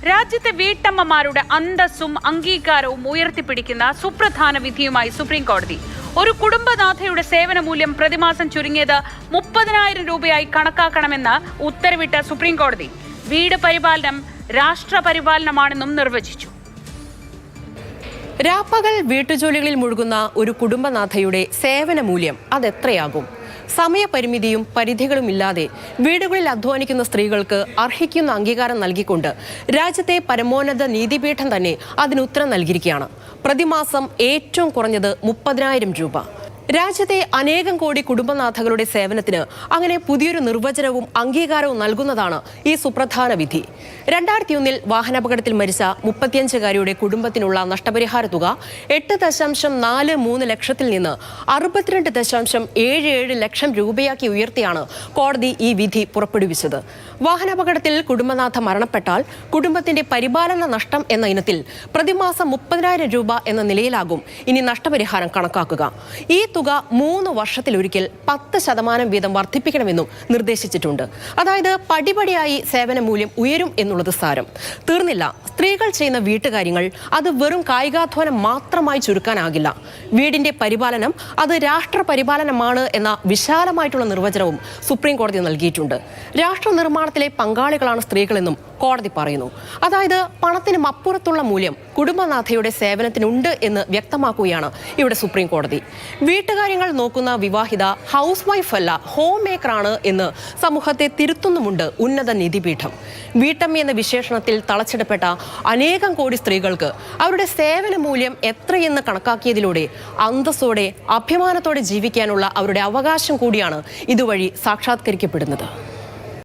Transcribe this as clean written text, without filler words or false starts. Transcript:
രാജ്യത്തെ വീട്ടമ്മമാരുടെ അന്തസ്സും അംഗീകാരവും ഉയർത്തിപ്പിടിക്കുന്ന സുപ്രധാന വിധിയുമായി സുപ്രീം കോടതി. ഒരു കുടുംബനാഥയുടെ സേവന മൂല്യം പ്രതിമാസം ചുരുങ്ങിയത് 30,000 രൂപയായി കണക്കാക്കണമെന്ന് ഉത്തരവിട്ട സുപ്രീം കോടതി വീട് പരിപാലനം രാഷ്ട്ര പരിപാലനമാണെന്നും നിർവചിച്ചു. രാപ്പകൽ വീട്ടുജോലികളിൽ മുഴുകുന്ന ഒരു കുടുംബനാഥയുടെ സേവന മൂല്യം അതെത്രയാകും? സമയപരിമിതിയും പരിധികളുമില്ലാതെ വീടുകളിൽ അധ്വാനിക്കുന്ന സ്ത്രീകൾക്ക് അർഹിക്കുന്ന അംഗീകാരം നൽകിക്കൊണ്ട് രാജ്യത്തെ പരമോന്നത നീതിപീഠം തന്നെ അതിനുത്തരം നൽകിയിരിക്കുകയാണ്. പ്രതിമാസം ഏറ്റവും കുറഞ്ഞത് 30,000 രൂപ. രാജ്യത്തെ അനേകം കോടി കുടുംബനാഥകളുടെ സേവനത്തിന് അങ്ങനെ പുതിയൊരു നിർവചനവും അംഗീകാരവും നൽകുന്നതാണ് ഈ സുപ്രധാന വിധി. 2001 വാഹനാപകടത്തിൽ മരിച്ച 35-കാരിയുടെ കുടുംബത്തിനുള്ള നഷ്ടപരിഹാര തുക 8.43 ലക്ഷത്തിൽ നിന്ന് 62.77 ലക്ഷം രൂപയാക്കി ഉയർത്തിയാണ് കോടതി ഈ വിധി പുറപ്പെടുവിച്ചത്. വാഹനാപകടത്തിൽ കുടുംബനാഥ മരണപ്പെട്ടാൽ കുടുംബത്തിന്റെ പരിപാലന നഷ്ടം എന്ന ഇനത്തിൽ പ്രതിമാസം 30,000 രൂപ എന്ന നിലയിലാകും ഇനി നഷ്ടപരിഹാരം കണക്കാക്കുക. ഈ തുക 3 വർഷത്തിലൊരിക്കൽ 10% വീതം വർദ്ധിപ്പിക്കണമെന്നും നിർദ്ദേശിച്ചിട്ടുണ്ട്. അതായത് പടിപടിയായി സേവന മൂല്യം ഉയരും എന്നുള്ളത് സാരം. തീർന്നില്ല. സ്ത്രീകൾ ചെയ്യുന്ന വീട്ടുകാര്യങ്ങൾ അത് വെറും കായികാധ്വാനം മാത്രമായി ചുരുക്കാനാകില്ല. വീടിന്റെ പരിപാലനം അത് രാഷ്ട്ര പരിപാലനമാണ് എന്ന വിശാലമായിട്ടുള്ള നിർവചനവും സുപ്രീം കോടതി നൽകിയിട്ടുണ്ട്. രാഷ്ട്ര നിർമ്മാണത്തിലെ പങ്കാളികളാണ് സ്ത്രീകളെന്നും കോടതി പറയുന്നു. അതായത് പണത്തിനും അപ്പുറത്തുള്ള മൂല്യം കുടുംബനാഥയുടെ സേവനത്തിനുണ്ട് എന്ന് വ്യക്തമാക്കുകയാണ് ഇവിടെ സുപ്രീം കോടതി. വീട്ടുകാര്യങ്ങൾ നോക്കുന്ന വിവാഹിത ഹൗസ് വൈഫ് അല്ല, ഹോം മേക്കറാണ് എന്ന് സമൂഹത്തെ തിരുത്തുന്നുമുണ്ട് ഉന്നത നീതിപീഠം. വീട്ടമ്മ എന്ന വിശേഷണത്തിൽ തളച്ചിടപ്പെട്ട അനേകം കോടി സ്ത്രീകൾക്ക് അവരുടെ സേവന മൂല്യം എത്രയെന്ന് കണക്കാക്കിയതിലൂടെ അന്തസ്സോടെ അഭിമാനത്തോടെ ജീവിക്കാനുള്ള അവരുടെ അവകാശം കൂടിയാണ് ഇതുവഴി സാക്ഷാത്കരിക്കപ്പെടുന്നത്.